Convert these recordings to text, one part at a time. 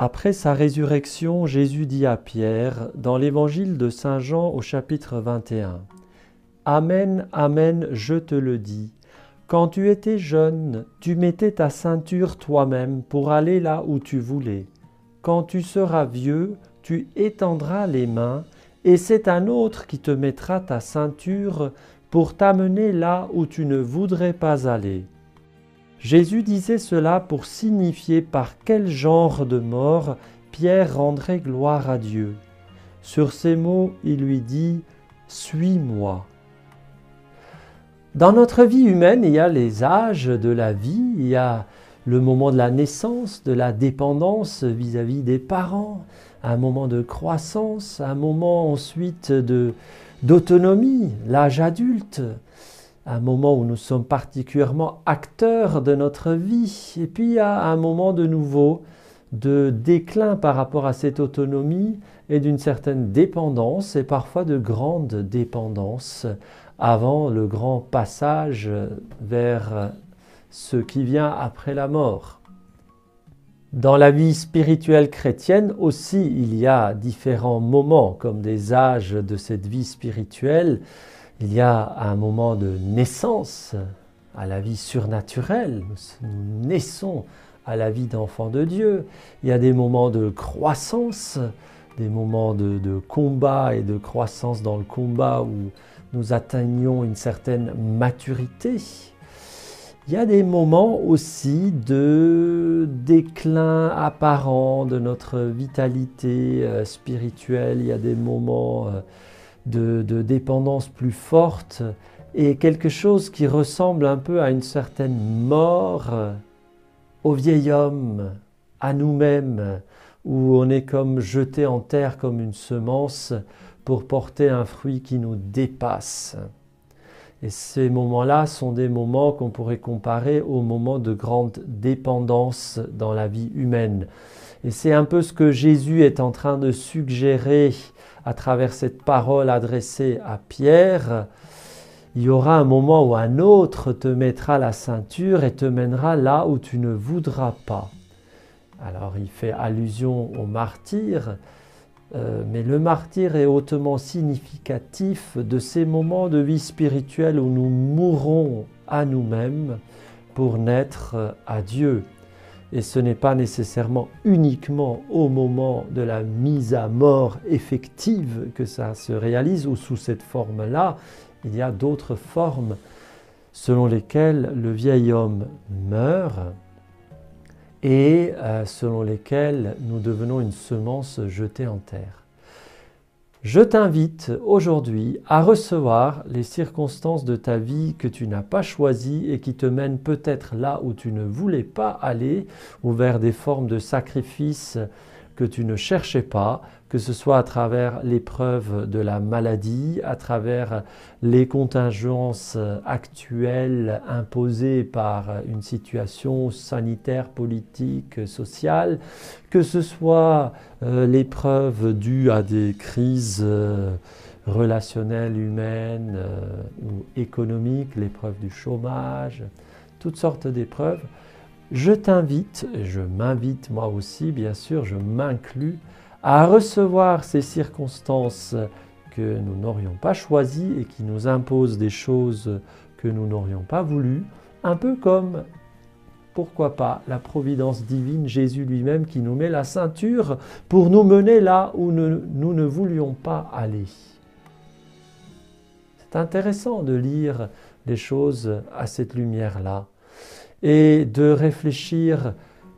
Après sa résurrection, Jésus dit à Pierre, dans l'évangile de Saint Jean au chapitre 21, « Amen, amen, je te le dis, quand tu étais jeune, tu mettais ta ceinture toi-même pour aller là où tu voulais. Quand tu seras vieux, tu étendras les mains, et c'est un autre qui te mettra ta ceinture pour t'amener là où tu ne voudrais pas aller. » Jésus disait cela pour signifier par quel genre de mort Pierre rendrait gloire à Dieu. Sur ces mots, il lui dit « Suis-moi ». Dans notre vie humaine, il y a les âges de la vie, il y a le moment de la naissance, de la dépendance vis-à-vis des parents, un moment de croissance, un moment ensuite d'autonomie, l'âge adulte, un moment où nous sommes particulièrement acteurs de notre vie, et puis il y a un moment de nouveau de déclin par rapport à cette autonomie et d'une certaine dépendance, et parfois de grande dépendance, avant le grand passage vers ce qui vient après la mort. Dans la vie spirituelle chrétienne aussi, il y a différents moments, comme des âges de cette vie spirituelle. Il y a un moment de naissance à la vie surnaturelle, nous naissons à la vie d'enfants de Dieu. Il y a des moments de croissance, des moments de combat et de croissance dans le combat où nous atteignons une certaine maturité. Il y a des moments aussi de déclin apparent de notre vitalité spirituelle. Il y a des moments de dépendance plus forte et quelque chose qui ressemble un peu à une certaine mort au vieil homme, à nous-mêmes, où on est comme jeté en terre comme une semence pour porter un fruit qui nous dépasse. Et ces moments-là sont des moments qu'on pourrait comparer aux moments de grande dépendance dans la vie humaine. Et c'est un peu ce que Jésus est en train de suggérer à travers cette parole adressée à Pierre. Il y aura un moment où un autre te mettra la ceinture et te mènera là où tu ne voudras pas. Alors il fait allusion au martyr, mais le martyr est hautement significatif de ces moments de vie spirituelle où nous mourrons à nous-mêmes pour naître à Dieu. Et ce n'est pas nécessairement uniquement au moment de la mise à mort effective que ça se réalise, ou sous cette forme-là. Il y a d'autres formes selon lesquelles le vieil homme meurt et selon lesquelles nous devenons une semence jetée en terre. Je t'invite aujourd'hui à recevoir les circonstances de ta vie que tu n'as pas choisies et qui te mènent peut-être là où tu ne voulais pas aller, ou vers des formes de sacrifice que tu ne cherchais pas, que ce soit à travers l'épreuve de la maladie, à travers les contingences actuelles imposées par une situation sanitaire, politique, sociale, que ce soit l'épreuve due à des crises relationnelles, humaines ou économiques, l'épreuve du chômage, toutes sortes d'épreuves. Je t'invite, et je m'invite moi aussi, bien sûr, je m'inclus, à recevoir ces circonstances que nous n'aurions pas choisies et qui nous imposent des choses que nous n'aurions pas voulu, un peu comme, pourquoi pas, la providence divine, Jésus lui-même qui nous met la ceinture pour nous mener là où nous ne voulions pas aller. C'est intéressant de lire les choses à cette lumière-là et de réfléchir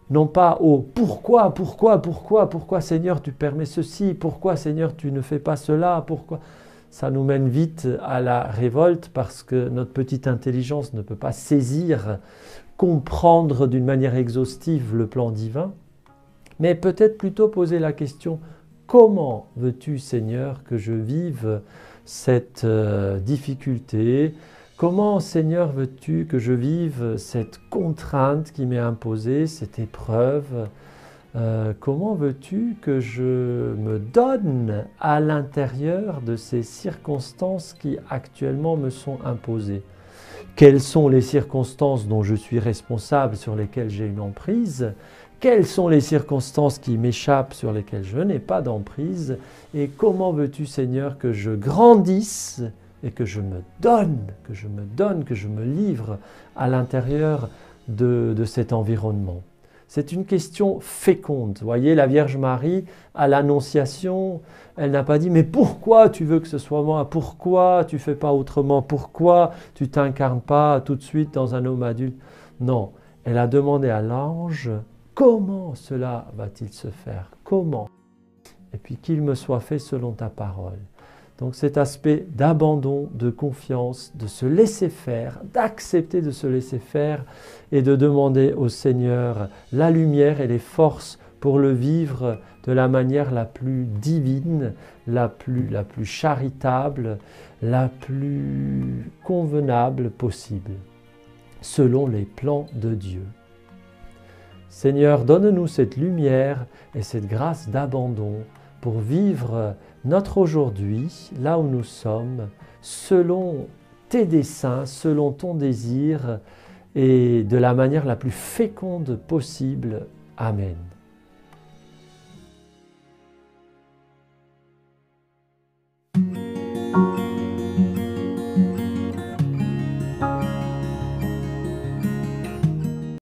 non pas au pourquoi Seigneur tu permets ceci, pourquoi Seigneur tu ne fais pas cela, pourquoi. Ça nous mène vite à la révolte parce que notre petite intelligence ne peut pas saisir, comprendre d'une manière exhaustive le plan divin, mais peut-être plutôt poser la question comment veux-tu Seigneur que je vive cette difficulté? Comment, Seigneur, veux-tu que je vive cette contrainte qui m'est imposée, cette épreuve? Comment veux-tu que je me donne à l'intérieur de ces circonstances qui actuellement me sont imposées? Quelles sont les circonstances dont je suis responsable, sur lesquelles j'ai une emprise? quelles sont les circonstances qui m'échappent, sur lesquelles je n'ai pas d'emprise, et comment veux-tu, Seigneur, que je grandisse et que je me donne, que je me livre à l'intérieur de cet environnement. C'est une question féconde. Vous voyez, la Vierge Marie, à l'Annonciation, elle n'a pas dit « Mais pourquoi tu veux que ce soit moi? Pourquoi tu ne fais pas autrement? Pourquoi tu ne t'incarnes pas tout de suite dans un homme adulte ?» Non, elle a demandé à l'ange « Comment cela va-t-il se faire? Comment ?» Et puis qu'il me soit fait selon ta parole. Donc cet aspect d'abandon, de confiance, de se laisser faire, d'accepter de se laisser faire et de demander au Seigneur la lumière et les forces pour le vivre de la manière la plus divine, la plus charitable, la plus convenable possible, selon les plans de Dieu. Seigneur, donne-nous cette lumière et cette grâce d'abandon pour vivre notre aujourd'hui, là où nous sommes, selon tes desseins, selon ton désir et de la manière la plus féconde possible. Amen.